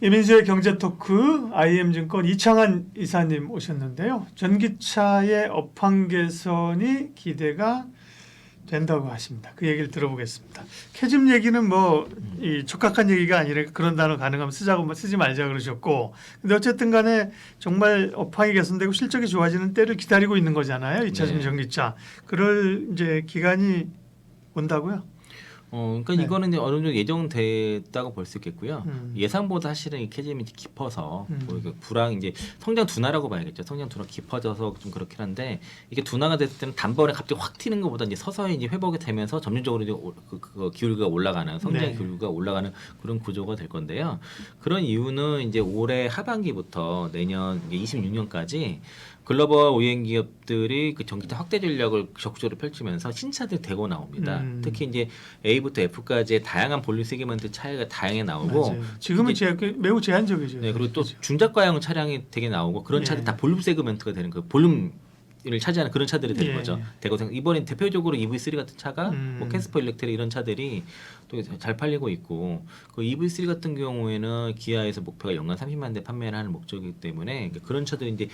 이민수의 경제토크 IM증권 이창한 이사님 오셨는데요. 전기차의 업황 개선이 기대가 된다고 하십니다. 그 얘기를 들어보겠습니다. 캐즘 얘기는 뭐 이 촉각한 얘기가 아니라 그런 단어 가능하면 쓰자고 쓰지 말자 그러셨고, 근데 어쨌든 간에 정말 업황이 개선되고 실적이 좋아지는 때를 기다리고 있는 거잖아요. 2차전 네. 전기차. 그럴 이제 기간이 온다고요? 그러니까 네. 이거는 이제 어느 정도 예정됐다고 볼 수 있겠고요. 음. 예상보다 사실은 이 캐즘이 깊어서 뭐 음. 이게 불황 이제 성장 둔화라고 봐야겠죠. 성장 둔화 깊어져서 좀 그렇긴 한데 이게 둔화가 됐을 때는 단번에 갑자기 확 튀는 것보다 이제 서서히 이제 회복이 되면서 점진적으로 이제 그 기울기가 올라가는 성장 네. 기울기가 올라가는 그런 구조가 될 건데요. 그런 이유는 이제 올해 하반기부터 내년 26년까지 글로벌 OEM 기업들이 그 전기차 확대 전략을 적극적으로 펼치면서 신차들 대거 나옵니다. 특히 이제 A부터 F까지의 다양한 볼륨 세그먼트 차이가 다양하게 나오고, 맞아요. 지금은 매우 제한적이죠. 네, 그리고 또 그죠? 중저가형 차량이 되게 나오고 그런 네. 차들이 다 볼륨 세그먼트가 되는 그 볼륨을 차지하는 그런 차들이 되는 예. 거죠. 대거 이번엔 대표적으로 EV3 같은 차가 뭐 캐스퍼 일렉트릭 이런 차들이 또 잘 팔리고 있고, 그 EV3 같은 경우에는 기아에서 목표가 연간 30만 대 판매를 하는 목적이기 때문에 그런 차들이 이제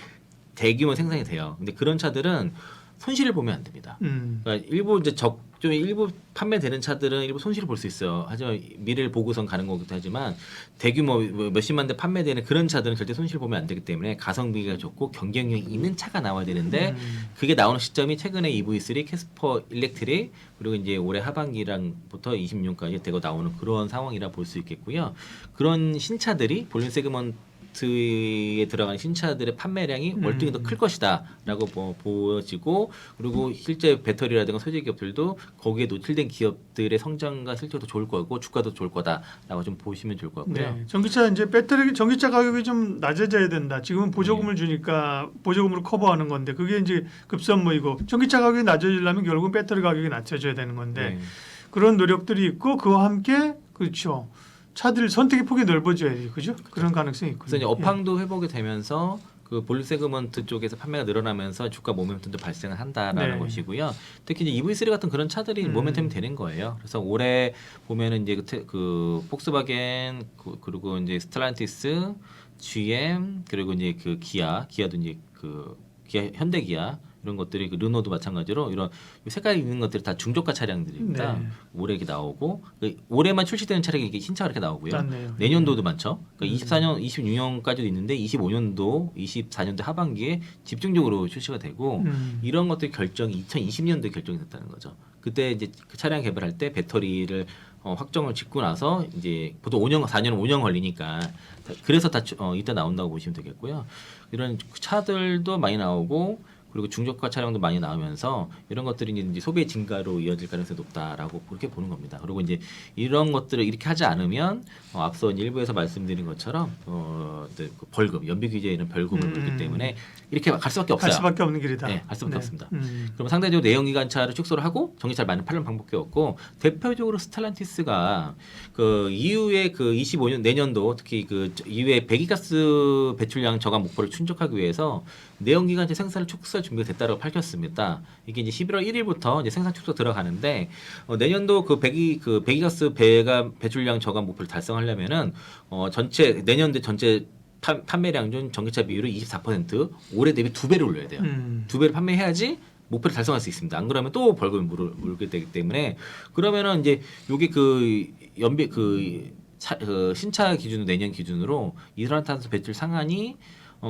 대규모 생산이 돼요. 근데 그런 차들은 손실을 보면 안 됩니다. 그러니까 일부 이제 좀 일부 판매되는 차들은 일부 손실을 볼 수 있어요. 하지만 미래를 보고선 가는 거기도 하지만 대규모 몇십만 대 판매되는 그런 차들은 절대 손실 보면 안 되기 때문에 가성비가 좋고 경쟁력이 있는 차가 나와야 되는데 그게 나오는 시점이 최근에 EV3, 캐스퍼 일렉트릭 그리고 이제 올해 하반기랑부터 26년까지 되고 나오는 그런 상황이라 볼 수 있겠고요. 그런 신차들이 볼륨 세그먼트에 들어가는 신차들의 판매량이 월등히 더 클 것이다라고 보여지고, 그리고 실제 배터리라든가 소재 기업들도 거기에 노출된 기업들의 성장과 실적도 좋을 거고 주가도 좋을 거다라고 좀 보시면 좋을 것 같고요. 네. 전기차 이제 전기차 가격이 좀 낮아져야 된다. 지금은 보조금을 주니까 보조금으로 커버하는 건데 그게 이제 급선무이고, 전기차 가격이 낮아지려면 결국은 배터리 가격이 낮춰져야 되는 건데 네. 그런 노력들이 있고, 그와 함께 그렇죠. 차들 선택의 폭이 넓어져야 돼, 그죠? 그런 가능성이 있거든요. 그래서 이제 업황도 회복이 되면서 그 볼륨 세그먼트 쪽에서 판매가 늘어나면서 주가 모멘텀도 발생을 한다라는 네. 것이고요. 특히 이제 EV3 같은 그런 차들이 모멘텀이 되는 거예요. 그래서 올해 보면은 이제 그 폭스바겐 그리고 이제 스텔란티스, GM 그리고 이제 그 기아도 이제 그 기아 현대기아 이런 것들이 그 르노도 마찬가지로 이런 색깔이 있는 것들이 다 중저가 차량들입니다. 네. 올해 이렇게 나오고 올해만 출시되는 차량이 이게 신차가 이렇게 나오고요. 맞네요. 내년도도 많죠. 그러니까 24년, 26년까지도 있는데 25년도, 24년도 하반기에 집중적으로 출시가 되고 이런 것들 결정이 2020년도에 결정이 됐다는 거죠. 그때 이제 그 차량 개발할 때 배터리를 확정을 짓고 나서 이제 보통 5년, 4년, 5년 걸리니까 그래서 다 이따 나온다고 보시면 되겠고요. 이런 차들도 많이 나오고 그리고 중저가 차량도 많이 나오면서 이런 것들이 이제 소비의 증가로 이어질 가능성이 높다라고 그렇게 보는 겁니다. 그리고 이제 이런 것들을 이렇게 하지 않으면 앞서 이제 일부에서 말씀드린 것처럼 이제 그 벌금, 연비 규제에는 벌금을 물기 때문에 이렇게 갈 수밖에 없어요. 갈 수밖에 없는 길이다. 네, 갈 수밖에 없습니다. 그럼 상대적으로 상대적으로 내연기관차를 축소를 하고 전기차를 많이 팔는 방법밖에 없고, 대표적으로 스텔란티스가 그 이후에 그 25년 내년도 특히 그 이후에 배기가스 배출량 저감 목표를 충족하기 위해서 내연기관차 생산을 축소할 준비가 됐다고 밝혔습니다. 이게 이제 11월 1일부터 이제 생산 축소 들어가는데 내년도 그 배기가스 배출량 저감 목표를 달성하려면은 전체 내년도 전체 판매량 중 전기차 비율을 24% 올해 대비 2배를 올려야 돼요. 2배를 판매해야지 목표를 달성할 수 있습니다. 안 그러면 또 벌금을 물게 되기 때문에, 그러면은 이제 요게 그 연비 그 신차 기준으로 내년 기준으로 이산화탄소 배출 상한이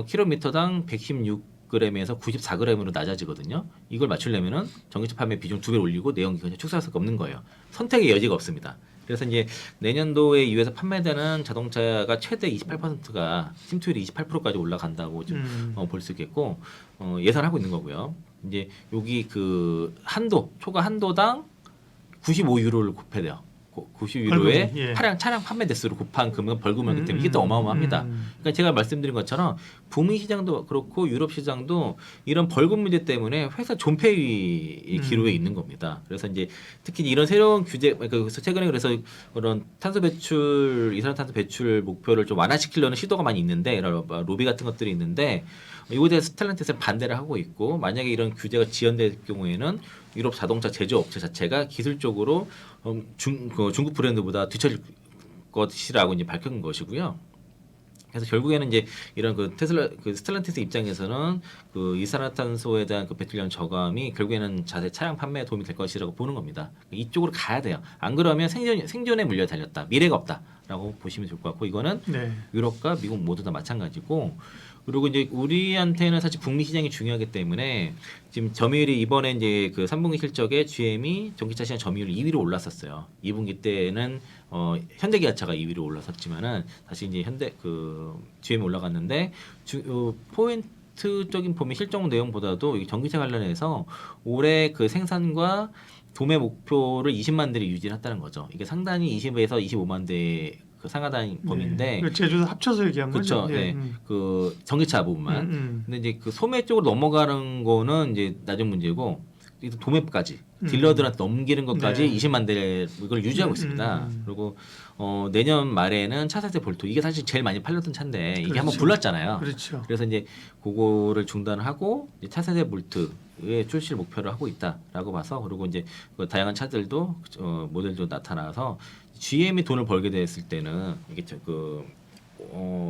킬로미터당 116g에서 94g으로 낮아지거든요. 이걸 맞추려면은 전기차 판매 비중 2배 올리고 내연기관차 축소할 수가 없는 거예요. 선택의 여지가 없습니다. 그래서 이제 내년도에 이후에서 판매되는 자동차가 최대 28%가 침투율이 28%까지 올라간다고 좀 볼 수 있겠고, 예상하고 있는 거고요. 이제 여기 그 초과 한도당 95유로를 곱해야 돼요. 90유로에 예. 차량 판매 대수로 곱한 금액은 벌금이기 때문에 이게 또 어마어마합니다. 그러니까 제가 말씀드린 것처럼 북미 시장도 그렇고 유럽 시장도 이런 벌금 문제 때문에 회사 존폐의 기로에 있는 겁니다. 그래서 이제 특히 이런 새로운 규제, 그래서 최근에 그래서 그런 이산화탄소 배출 목표를 좀 완화시키려는 시도가 많이 있는데, 이런 로비 같은 것들이 있는데 이거에 대해서 스텔란티스는 반대를 하고 있고, 만약에 이런 규제가 지연될 경우에는 유럽 자동차 제조업체 자체가 기술적으로 중국 브랜드보다 뒤처질 것이라고 이제 밝힌 것이고요. 그래서 결국에는 이제 이런 그 테슬라 그 스텔란티스 입장에서는 그 이산화탄소에 대한 그 배출량 저감이 결국에는 자체 차량 판매에 도움이 될 것이라고 보는 겁니다. 이쪽으로 가야 돼요. 안 그러면 생존에 물려 달렸다. 미래가 없다라고 보시면 좋을 것 같고 이거는 네. 유럽과 미국 모두 다 마찬가지고 그리고 이제 우리한테는 사실 북미 시장이 중요하기 때문에 지금 점유율이 이번에 이제 그 3분기 실적에 GM이 전기차 시장 점유율 2위로 올랐었어요. 2분기 때는 현대기아차가 2위로 올라섰지만은 다시 이제 GM이 올라갔는데 포인트적인 보면 실적 내용보다도 이 전기차 관련해서 올해 그 생산과 도매 목표를 20만 대를 유지했다는 거죠. 이게 상당히 20에서 25만 대 그 상하단 범위인데 네. 제주도 합쳐서 얘기한 거죠. 그렇죠. 네. 그 전기차 부분만. 근데 이제 그 소매 쪽으로 넘어가는 거는 이제 낮은 문제고 도매까지 딜러들한테 넘기는 것까지 네. 20만 대 이걸 유지하고 있습니다. 그리고 내년 말에는 차세대 볼트 이게 사실 제일 많이 팔렸던 차인데 이게 그렇죠. 한번 불났잖아요. 그렇죠. 그래서 이제 그거를 중단하고 이제 차세대 볼트의 출시를 목표를 하고 있다라고 봐서 그리고 이제 그 다양한 차들도 모델도 나타나서 GM이 돈을 벌게 됐을 때는 이게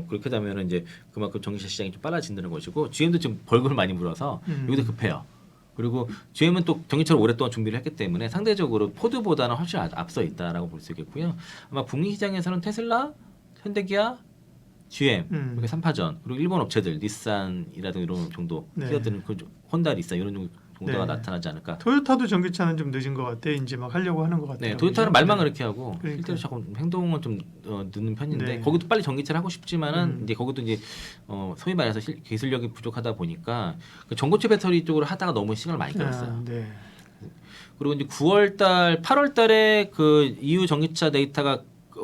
그렇게 되면은 이제 그만큼 전기차 시장이 좀 빨라진다는 것이고 GM도 지금 벌금을 많이 물어서 여기도 급해요. 그리고 GM은 또 전기차를 오랫동안 준비를 했기 때문에 상대적으로 포드보다는 훨씬 앞서 있다라고 볼 수 있겠고요. 아마 북미 시장에서는 테슬라, 현대기아, GM 이렇게 3파전 그리고 일본 업체들 닛산이라든가 이런 정도 네. 끼어드는 그 혼다, 닛산 이런 정도가 네. 나타나지 않을까. 토요타도 전기차는 좀 늦은 것 같아. 이제 막 하려고 하는 것 같아요. 네, 토요타는 말만 그렇게 하고 그러니까요. 실제로 자꾸 행동은 좀 늦는 편인데 네. 거기도 빨리 전기차를 하고 싶지만은 이제 거기도 이제 소위 말해서 기술력이 부족하다 보니까 그 전고체 배터리 쪽으로 하다가 너무 시간을 많이 끌었어요. 네. 그리고 이제 9월달, 8월달에 그 EU 전기차 데이터가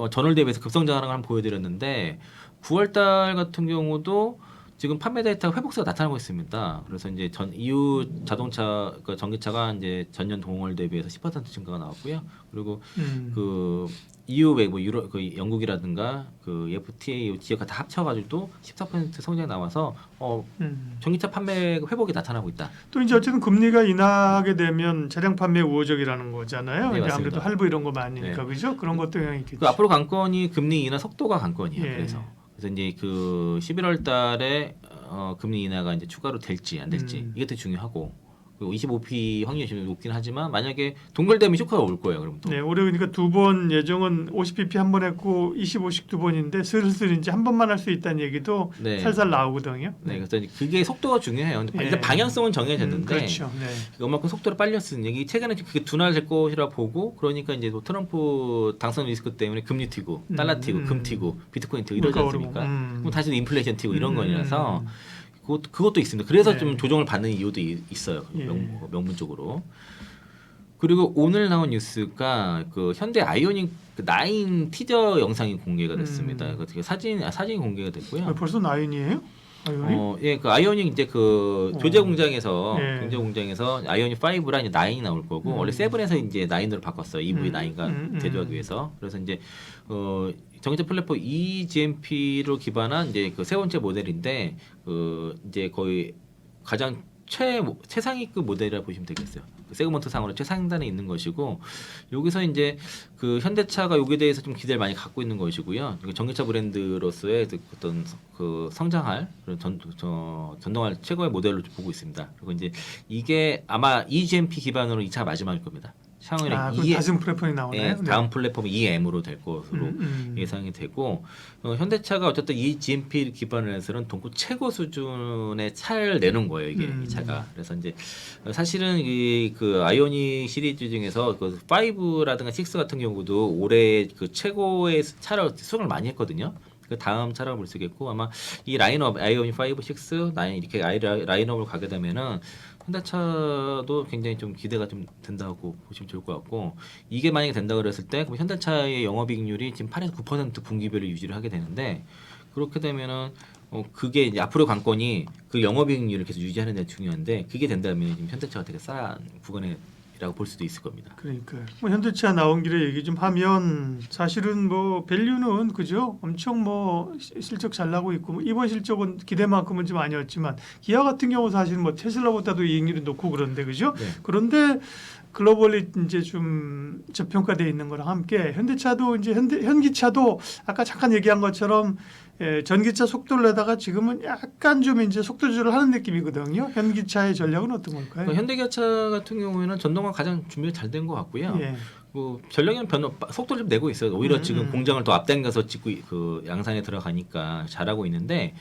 전월 대비해서 급성장하는 걸 한번 보여드렸는데 9월달 같은 경우도 지금 판매 데이터가 회복세가 나타나고 있습니다. 그래서 이제 EU 자동차 그 전기차가 이제 전년 동월 대비해서 10% 증가가 나왔고요. 그리고 그 EU 외 뭐 유럽 그 영국이라든가 그 FTA 지역과 다 합쳐가지고도 14% 성장이 나와서 전기차 판매 회복이 나타나고 있다. 또 이제 어쨌든 금리가 인하하게 되면 차량 판매 우호적이라는 거잖아요. 네, 이제 맞습니다. 아무래도 할부 이런 거 많으니까 네. 그죠? 그런 것도 영향이 있겠죠. 그 앞으로 관건이 금리 인하 속도가 관건이에요. 예. 그래서 이제 그 11월달에 금리 인하가 이제 추가로 될지 안 될지 이게 되게 중요하고. 그리고 25p 확률이 좀 높긴 하지만 만약에 동결되면 쇼크가 올 거예요. 그럼 또. 네, 올해 그러니까 두 번 예정은 50pp 한 번 했고 25씩 두 번인데 슬슬 이제 한 번만 할 수 있다는 얘기도 네. 살살 나오거든요. 네, 그래서 이제 그게 속도가 중요해요. 근데 예. 일단 방향성은 정해졌는데 그렇죠. 네. 그만큼 속도를 빨리 쓰는 얘기 최근에 그게 둔화될 것이라 보고 그러니까 이제 또 트럼프 당선 리스크 때문에 금리 튀고 달러 튀고 금 튀고 비트코인 튀고 이러지 물가 않습니까? 오르고, 그럼 다시 인플레이션 튀고 이런 거라서 그것도 있습니다. 그래서 네. 좀 조정을 받는 이유도 있어요. 예. 명문적으로. 그리고 오늘 나온 뉴스가 그 현대 아이오닉 9 티저 영상이 공개가 됐습니다. 그 사진이 공개가 됐고요. 벌써 9이에요? 아이오닉? 예, 그 아이오닉 이제 그 조제 공장에서 예. 경제 공장에서 아이오닉 5랑 이제 9이 나올 거고 원래 7에서 이제 9으로 바꿨어요. EV 9가 대두하기 위해서. 그래서 이제 전기차 플랫폼 eGMP로 기반한 이제 그 세 번째 모델인데 그 이제 거의 가장 최상위급 모델이라 보시면 되겠어요. 그 세그먼트 상으로 최상단에 있는 것이고 여기서 이제 그 현대차가 여기에 대해서 좀 기대를 많이 갖고 있는 것이고요. 전기차 브랜드로서의 어떤 그 성장할 그런 전동할 최고의 모델로 보고 있습니다. 그리고 이제 이게 아마 eGMP 기반으로 이 차가 마지막일 겁니다. 샤오미 그럼 다른 플랫폼이 나오나요? 예, 네. 다음 플랫폼이 EM으로 될 것으로 예상이 되고 현대차가 어쨌든 이 GMP 기반을 해서는 동구 최고 수준의 차를 내는 거예요 이게 이 차가. 그래서 이제 사실은 그 아이오닉 시리즈 중에서 그 5라든가 6 같은 경우도 올해 그 최고의 차를 수정을 많이 했거든요. 그 다음 차라고 볼 수 있겠고 아마 이 라인업 아이오닉 5, 6, 9 이렇게 라인업을 가게 되면은 현대차도 굉장히 좀 기대가 좀 된다고 보시면 좋을 것 같고 이게 만약에 된다고 그랬을 때 그럼 현대차의 영업이익률이 지금 8에서 9% 분기별로 유지를 하게 되는데 그렇게 되면은 그게 이제 앞으로 관건이 그 영업이익률을 계속 유지하는 데 중요한데 그게 된다면 지금 현대차가 되게 싼 구간이라고 볼 수도 있을 겁니다. 그러니까요. 뭐 현대차 나온 길에 얘기 좀 하면 사실은 뭐 밸류는 그죠? 엄청 뭐 실적 잘 나고 있고 뭐 이번 실적은 기대만큼은 좀 아니었지만 기아 같은 경우 사실 뭐 테슬라보다도 이익률이 높고 그런데 그죠? 네. 그런데 글로벌리 이제 좀 저평가되어 있는 거랑 함께 현대차도 이제 현기차도 아까 잠깐 얘기한 것처럼 전기차 속도를 내다가 지금은 약간 좀 이제 속도 조절을 하는 느낌이거든요. 현기차의 전략은 어떤 걸까요? 그러니까 현대기아차 같은 경우에는 전동화 가장 준비가 잘 된 것 같고요. 예. 뭐 전력에는 속도를 좀 내고 있어요. 오히려 지금 음. 공장을 더 앞당겨서 짓고 그 양산에 들어가니까 잘하고 있는데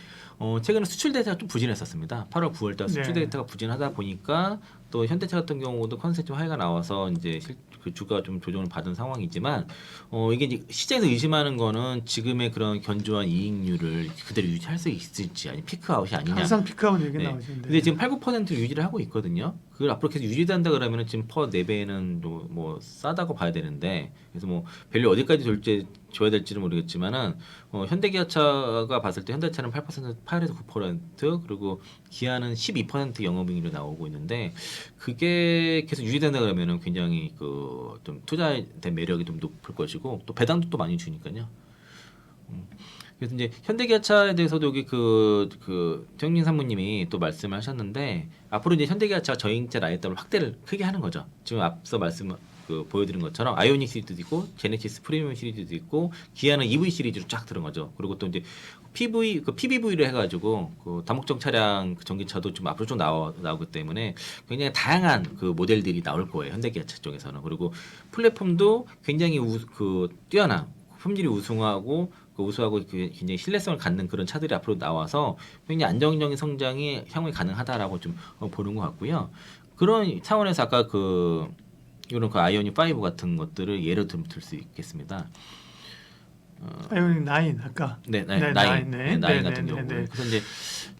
최근에 수출 데이터가 좀 부진했었습니다. 8월, 9월 달 수출 네. 데이터가 부진하다 보니까 또 현대차 같은 경우도 컨센트 하이가 나와서 이제 그 주가 좀 조정을 받은 상황이지만 이게 이제 시장에서 의심하는 거는 지금의 그런 견조한 이익률을 그대로 유지할 수 있을지 아니 피크아웃이 아니냐. 항상 피크아웃 얘기 네. 나오는데. 근데 지금 8~9%를 유지를 하고 있거든요. 그걸 앞으로 계속 유지된다 그러면은 지금 퍼 4배는 뭐 싸다고 봐야 되는데 그래서 뭐 밸류 어디까지 줘야 될지는 모르겠지만은 현대기아차가 봤을 때 현대차는 8%에서 9% 그리고 기아는 12% 영업이익률이 나오고 있는데 그게 계속 유지된다 그러면은 굉장히 그 좀 투자에 대한 매력이 좀 높을 것이고 또 배당도 또 많이 주니까요. 그래서 이제 현대기아차에 대해서도 여기 정민 사모님이 또 말씀을 하셨는데 앞으로 이제 현대기아차가 저행차 라인업을 확대를 크게 하는 거죠. 지금 앞서 보여드린 것처럼 아이오닉 시리즈도 있고 제네시스 프리미엄 시리즈도 있고 기아는 EV 시리즈로 쫙 들은 거죠. 그리고 또 이제 PBV를 해가지고 그 다목적 차량 그 전기차도 좀 앞으로 좀 나오기 때문에 굉장히 다양한 그 모델들이 나올 거예요. 현대기아차 쪽에서는. 그리고 플랫폼도 굉장히 뛰어난 품질이 우수하고 굉장히 신뢰성을 갖는 그런 차들이 앞으로 나와서 굉장히 안정적인 성장이 향후에 가능하다라고 좀 보는 것 같고요. 그런 차원에서 아까 이런 아이오닉 5 같은 것들을 예로 들 수 있겠습니다. 아이오닉 9 아까. 나인 네, 같은 네, 경우. 네. 그래서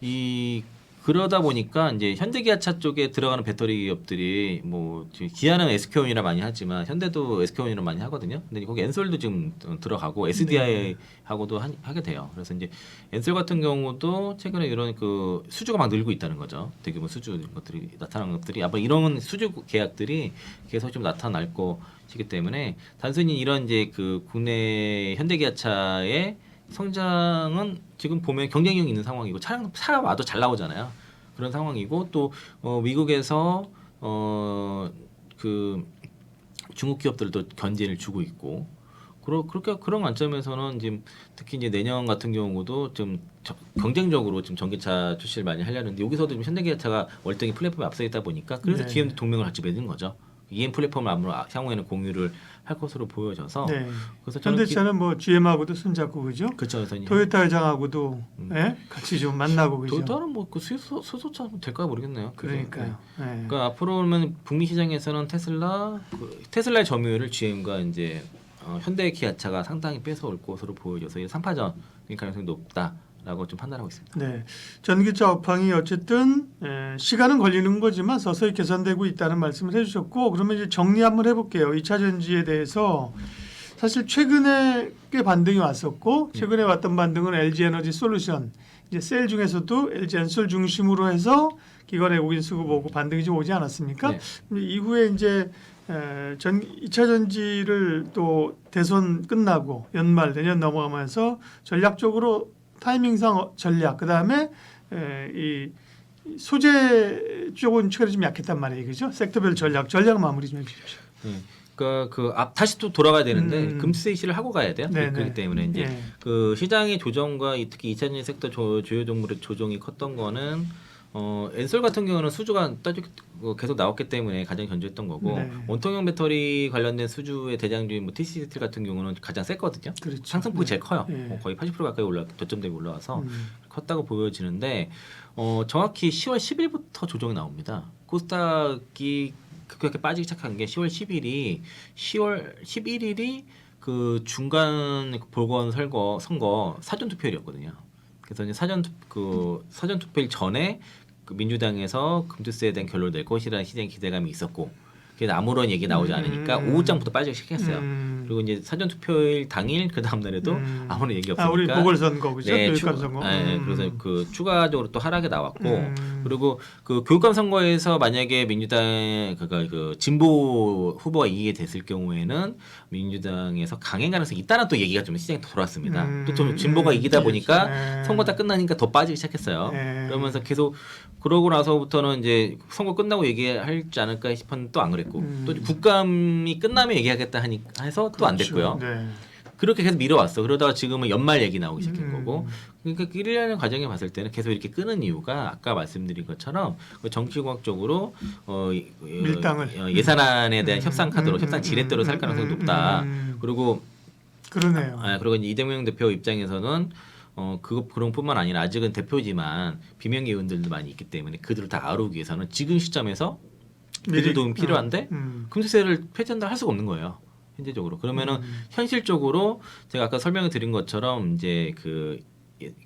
이제 그러다 보니까 이제 현대기아차 쪽에 들어가는 배터리 기업들이 뭐 지금 기아는 SK온이라 많이 하지만 현대도 SK온이라 많이 하거든요. 근데 거기 엔솔도 지금 들어가고 SDI하고도 하게 돼요. 그래서 이제 엔솔 같은 경우도 최근에 이런 그 수주가 막 늘고 있다는 거죠. 대규모 수주 것들이 나타나는 것들이 아마 이런 수주 계약들이 계속 좀 나타날 것이기 때문에 단순히 이런 이제 그 국내 현대기아차의 성장은 지금 보면 경쟁력이 있는 상황이고 차가 와도 잘 나오잖아요. 그런 상황이고 또 미국에서 그 중국 기업들도 견제를 주고 있고 그런 관점에서는 지금 특히 이제 내년 같은 경우도 좀 경쟁적으로 지금 전기차 출시를 많이 하려는데 여기서도 지금 현대기아차가 월등히 플랫폼에 앞서 있다 보니까 그래서 네. GM도 동맹을 같이 맺은 거죠. EM 플랫폼을 아무로 향후에는 공유를 할 것으로 보여져서 네. 그래서 저는 현대차는 뭐 GM하고도 손잡고 그죠? 그렇죠. 그래서 토요타 회장하고도 같이 좀 만나고 그죠? 토요타는 뭐그 수소차 될까 모르겠네요. 그러니까요. 네. 그러니까 앞으로는 북미 시장에서는 테슬라의 점유율을 GM과 이제 현대 기아차가 상당히 뺏어올 것으로 보여져서 이 3파전일 가능성이 높다라고 좀 판단하고 있습니다. 네, 전기차 업황이 어쨌든 시간은 걸리는 거지만 서서히 개선되고 있다는 말씀을 해주셨고 그러면 이제 정리 한번 해볼게요. 2차 전지에 대해서 사실 최근에 꽤 반등이 왔었고 최근에 왔던 반등은 LG 에너지 솔루션 이제 셀 중에서도 LG 엔솔 중심으로 해서 기관 외국인 수급 보고 반등이 좀 오지 않았습니까? 네. 이후에 이제 2차 전지를 또 대선 끝나고 연말 내년 넘어가면서 전략적으로 타이밍상 전략 그다음에 이 소재 쪽은 최근에 좀 약했단 말이에요, 그죠? 섹터별 전략 마무리 좀 해주십시오. 네. 그러니까 다시 또 돌아가야 되는데 금세이시를 하고 가야 돼요. 네네. 그렇기 때문에 이제 네. 그 시장의 조정과 특히 2차 전지 섹터 주요 종목의 조정이 컸던 거는 엔솔 같은 경우는 수주가 계속 나왔기 때문에 가장 견조했던 거고 네. 원통형 배터리 관련된 수주의 대장주인 뭐 TC 스틸 같은 경우는 가장 셌거든요. 그렇죠. 상승폭이 제일 커요. 네. 거의 80% 가까이 저점대가 올라와서 컸다고 보여지는데 정확히 10월 10일부터 조정이 나옵니다. 코스닥이 급격하게 빠지기 시작한 게 10월 11일이 그 중간 보궐 선거 사전 투표일이었거든요. 그래서 이제 사전 투표일 전에 그 민주당에서 금투세에 대한 결론을 낼 것이라는 시장의 기대감이 있었고 그래서 아무런 얘기 나오지 않으니까 오후장부터 빠지기 시작했어요. 그리고 이제 사전 투표일 당일 그 다음 날에도 아무런 얘기 없으니까 우리 보궐선거 그죠? 네, 교육감 선거. 그래서 그 추가적으로 또 하락이 나왔고 그리고 그 교육감 선거에서 만약에 민주당 그 진보 후보가 이기게 됐을 경우에는 민주당에서 강행 가능성이 있다는 또 얘기가 좀 시장에 돌았습니다. 또 좀 진보가 이기다 보니까 선거 다 끝나니까 더 빠지기 시작했어요. 그러면서 계속 그러고 나서부터는 이제 선거 끝나고 얘기할지 않을까 싶었는데 또 안 그랬고 또 국감이 끝나면 얘기하겠다 해서 또 안 됐고요. 네. 그렇게 계속 미뤄왔어. 그러다가 지금은 연말 얘기 나오기 시작한 거고. 음. 그러니까 1년의 과정에 봤을 때는 계속 이렇게 끄는 이유가 아까 말씀드린 것처럼 그 정치공학적으로 밀당을. 예산안에 대한 협상 카드로 협상 지렛대로 살 가능성이 높다. 그리고 그러네요. 그리고 이제 이재명 대표 입장에서는 그런 뿐만 아니라 아직은 대표지만 비명계 의원들도 많이 있기 때문에 그들을 다 아우르기 위해서는 지금 시점에서 그들 도움이 필요한데 금수세를 폐지한다 할 수가 없는 거예요. 현재적으로. 그러면은 현실적으로 제가 아까 설명을 드린 것처럼 이제 그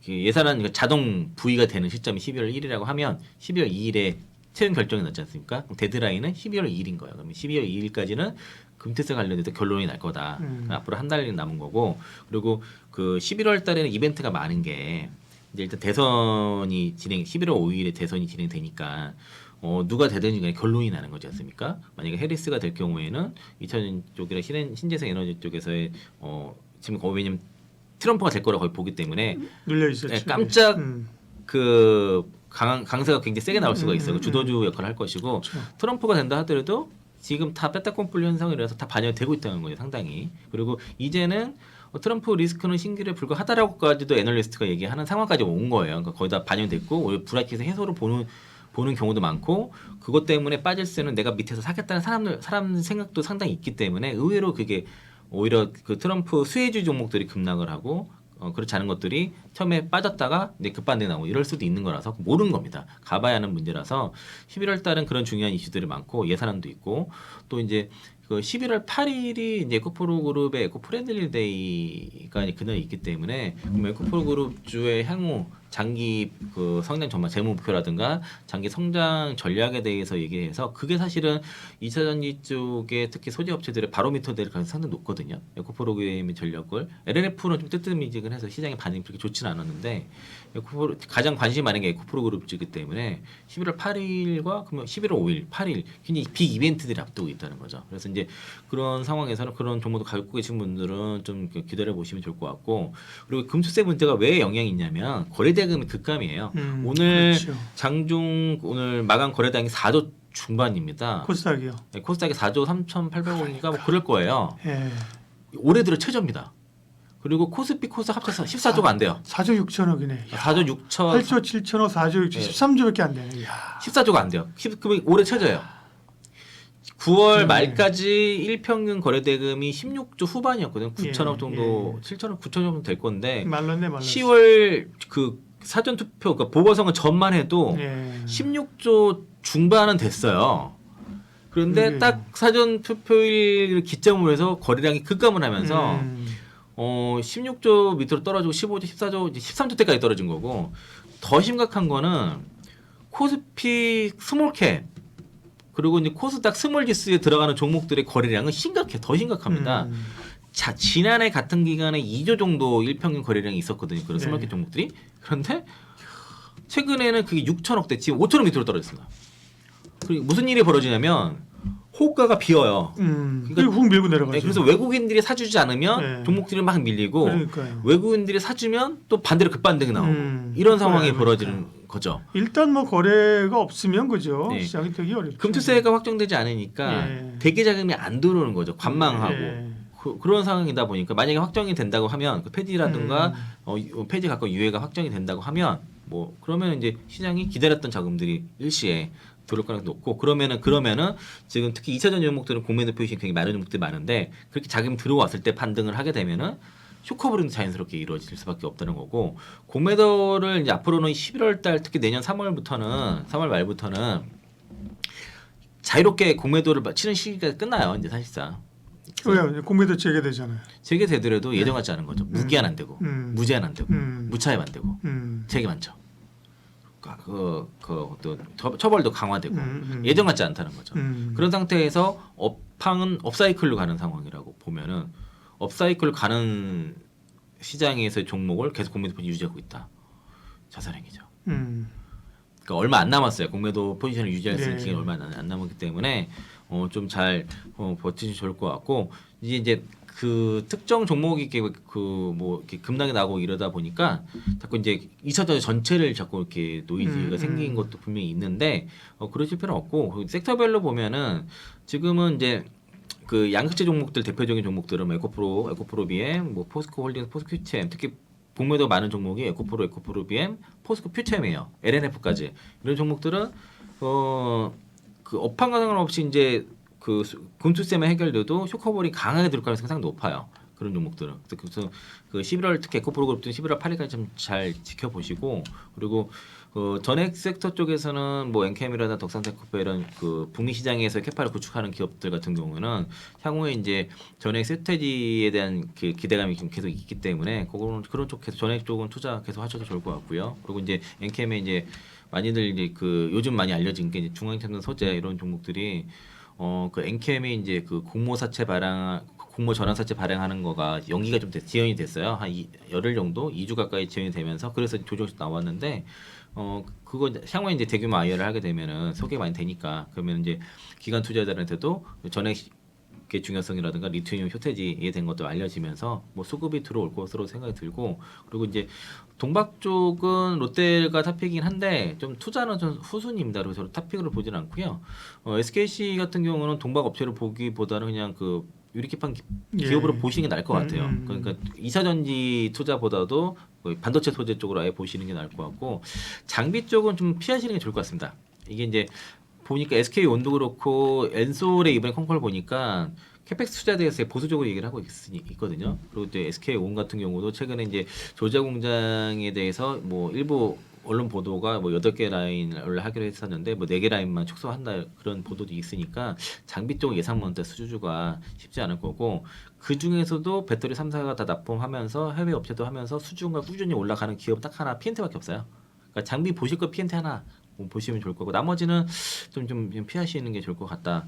예산안 자동 부의가 되는 시점이 12월 1일이라고 하면 12월 2일에 채용 결정이 났지 않습니까? 그럼 데드라인은 12월 2일인 거예요. 그러면 12월 2일까지는 금태세 관련해서 결론이 날 거다. 앞으로 한 달이 남은 거고, 그리고 그 11월 달에는 이벤트가 많은 게 이제 일단 대선이 11월 5일에 대선이 진행되니까 누가 되든지 간에 결론이 나는 거지 않습니까? 만약에 해리스가 될 경우에는 2000년 쪽이나 신재생 에너지 쪽에서의 지금 왜냐면 트럼프가 될 거라고 거의 보기 때문에 눌려 있었죠. 네, 깜짝 그 강세가 굉장히 세게 나올 수가 있어요. 주도주 역할을 할 것이고 그렇죠. 트럼프가 된다 하더라도 지금 다 빼딱꼼뿔 현상이 일어나서 다 반영이 되고 있다는 거예요. 상당히. 그리고 이제는 트럼프 리스크는 신기에 불과하다라고까지도 애널리스트가 얘기하는 상황까지 온 거예요. 그러니까 거의 다 반영됐고 오히려 불확실해서 해소로 보는 경우도 많고 그것 때문에 빠질 수는 내가 밑에서 사겠다는 사람 생각도 상당히 있기 때문에 의외로 그게 오히려 그 트럼프 수혜주 종목들이 급락을 하고 그렇지 않은 것들이 처음에 빠졌다가 이제 급반등이 나오고 이럴 수도 있는 거라서 모르는 겁니다. 가봐야 하는 문제라서 11월 달은 그런 중요한 이슈들이 많고 예산안도 있고 또 이제 그 11월 8일이 이제 에코프로 그룹의 에코 프렌들리 데이가 그날 있기 때문에 그럼 에코프로 그룹 주의 향후 장기 그 성장 전망 재무 목표라든가 장기 성장 전략에 대해서 얘기해서 그게 사실은 2차 전지 쪽에 특히 소재 업체들의 바로미터들이 가장 상당히 높거든요. 에코 프로그램의 전략을 LNF는 좀 뜨뜻미지근해서 시장의 반응이 그렇게 좋지는 않았는데 가장 관심이 많은 게 에코프로 그룹이기 때문에 11월 8일과 그러면 11월 5일, 8일 굉장히 빅 이벤트들이 앞두고 있다는 거죠. 그래서 이제 그런 상황에서는 그런 종목도 갖고 계신 분들은 좀 기다려 보시면 좋을 것 같고 그리고 금수세 문제가 왜 영향이 있냐면 거래대금이 급감이에요. 오늘 그렇죠. 장중 오늘 마감 거래량이 4조 중반입니다. 코스닥이요. 네, 코스닥이 4조 3,800억인가 뭐 그럴 거예요. 예. 올해 들어 최저입니다. 그리고 코스피 코스닥 합쳐서 14조가 안 돼요. 4조 6천억이네. 4조 6천 8조 7천억, 4조 6천, 네. 13조밖에 안 되네. 야. 14조가 안 돼요. 그럼 올해 최저예요. 9월 네. 말까지 일평균 거래대금이 16조 후반이었거든요. 9천억 예, 정도, 7천억, 9천억 정도 될 건데 말랐네, 말랐어. 10월 그 사전 투표, 그러니까 보궐선거 전만 해도 예. 16조 중반은 됐어요. 그런데 딱 사전 투표일 기점으로 해서 거래량이 급감을 하면서 16조 밑으로 떨어지고 15조, 14조, 이제 13조 때까지 떨어진 거고 더 심각한 거는 코스피 스몰캡 그리고 이제 코스닥 스몰지수에 들어가는 종목들의 거래량은 더 심각합니다. 자, 지난해 같은 기간에 2조 정도 일평균 거래량이 있었거든요. 그런 네. 스몰캡 종목들이. 그런데 최근에는 그게 6천억대, 지금 5천억 밑으로 떨어졌습니다. 그리고 무슨 일이 벌어지냐면 호가가 비어요. 그리고 훅 밀고 내려가죠. 네, 그래서 외국인들이 사주지 않으면 네. 종목들이 막 밀리고 그러니까요. 외국인들이 사주면 또 반대로 급반등이 나오고 이런 상황이 그러니까요. 벌어지는 거죠. 일단 뭐 거래가 없으면 그죠. 네. 시장이 되기 어렵죠. 금투세가 확정되지 않으니까 예. 대기 자금이 안 들어오는 거죠. 관망하고 예. 그런 상황이다 보니까 만약에 확정이 된다고 하면 그 폐지라든가 폐지 갖고 유예가 확정이 된다고 하면 뭐 그러면 이제 시장이 기다렸던 자금들이 일시에 들어올 가능성이 높고 그러면은 지금 특히 2차전 종목들은 공매도 표시가 굉장히 많은 종목들이 많은데 그렇게 자금이 들어왔을 때 반등을 하게 되면은 쇼커버링도 자연스럽게 이루어질 수밖에 없다는 거고 공매도를 이제 앞으로는 11월 달 특히 내년 3월 말부터는 자유롭게 공매도를 치는 시기가 끝나요. 이제 사실상. 왜요? 공매도 재개되잖아요. 재개되더라도 예정하지 않은 거죠. 무기한 안 되고 무제한 안 되고 무차입 안 되고 재개 많죠. 또 처벌도 강화되고 예정 같지 않다는 거죠. 그런 상태에서 업황은 업사이클로 가는 상황이라고 보면은 업사이클로 가는 시장에서의 종목을 계속 공매도 포지션 유지하고 있다. 자살행위죠. 그러니까 얼마 안 남았어요. 공매도 포지션을 유지할 수 있는 기간이 얼마 안 남았기 때문에 좀 잘 버티시면 좋을 것 같고 이제 그 특정 종목이 이렇게 급락이 나고 이러다 보니까 자꾸 이제 2차전 전체를 자꾸 이렇게 노이즈가 생긴 것도 분명히 있는데 그러실 필요는 없고 섹터별로 보면은 지금은 이제 그 양극재 종목들 대표적인 종목들은 뭐 에코프로 BM, 뭐 포스코 홀딩스, 포스코 퓨처엠, 특히 공매도 많은 종목이 에코프로 BM, 포스코 퓨처엠이에요. LNF까지 이런 종목들은 그 업황 가능 없이 이제 그 금투세만 해결돼도 쇼커볼이 강하게 들어갈 가능성이 상당히 높아요. 그런 종목들은. 그래서 그 11월 특히 에코프로 그룹도 11월 8일까지 좀 잘 지켜보시고 그리고 전액 섹터 쪽에서는 뭐 엔캠이라나 덕산테크포 이런 그 북미 시장에서 캐파를 구축하는 기업들 같은 경우는 향후에 이제 전액 스트래지에 대한 그 기대감이 좀 계속 있기 때문에 그런 쪽 계속 전액 쪽은 투자 계속 하셔도 좋을 것 같고요. 그리고 이제 엔캠에 이제 많이들 이제 그 요즘 많이 알려진 게 이제 중앙첨단 소재 이런 종목들이 그 엔캠이 이제 그 공모 전환사채 발행하는 거가 연기가 좀 지연이 됐어요. 한 열흘 정도, 2주 가까이 지연이 되면서 그래서 조정이 나왔는데 그거 향후에 이제 대규모 IR을 하게 되면은 소개가 많이 되니까 그러면 이제 기관 투자자들한테도 전액의 중요성이라든가 리튬 쇼태지에 대한 것도 알려지면서 뭐 수급이 들어올 것으로 생각이 들고 그리고 이제 동박 쪽은 롯데가 탑픽이긴 한데 좀 투자는 좀 후순위입니다. 그래서 탑픽으로 보지는 않고요. SKC 같은 경우는 동박 업체를 보기보다는 그냥 그 유리기판 기업으로 보시는 게 나을 것 같아요. 그러니까 2차전지 투자보다도 반도체 소재 쪽으로 아예 보시는 게 나을 것 같고 장비 쪽은 좀 피하시는 게 좋을 것 같습니다. 이게 이제 보니까 SK 온도 그렇고 엔솔의 이번에 콩콜 보니까 캐펙스 투자에 대해서 보수적으로 얘기를 하고 있거든요. 그리고 또 SK 온 같은 경우도 최근에 이제 조자 공장에 대해서 뭐 일부 언론 보도가 뭐 8개 라인을 하기로 했었는데 뭐 4개 라인만 축소한다 그런 보도도 있으니까 장비 쪽 예상만대 수주가 쉽지 않을 거고 그 중에서도 배터리 3사가 다 납품하면서 해외 업체도 하면서 수주가 꾸준히 올라가는 기업 딱 하나 P&T밖에 없어요. 그러니까 장비 보실 거 P&T 하나 보시면 좋을 거고 나머지는 좀 피하시는 게 좋을 것 같다.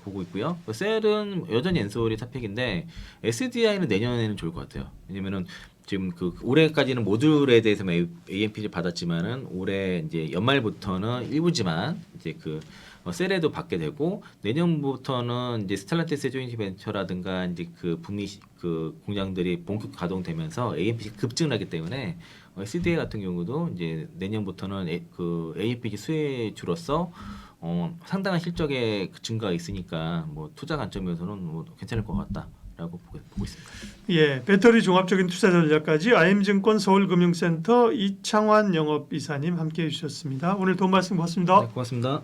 보고 있고요. 셀은 여전히 엔솔이 탑픽인데 SDI는 내년에는 좋을 것 같아요. 왜냐면은 지금 그 올해까지는 모듈에 대해서만 AMP를 받았지만은 올해 이제 연말부터는 일부지만 이제 그 셀에도 받게 되고 내년부터는 이제 스텔란티스 조인트 벤처라든가 이제 그 북미 그 공장들이 본격 가동되면서 AMP가 급증하기 때문에 SDI 같은 경우도 이제 내년부터는 그 AMP 수혜주로서 상당한 실적의 증가가 있으니까 뭐 투자 관점에서는 뭐 괜찮을 것 같다라고 보고 있습니다. 예, 배터리 종합적인 투자 전략까지 IM증권 서울금융센터 이창환 영업이사님 함께해 주셨습니다. 오늘 도움 말씀 고맙습니다. 네, 고맙습니다.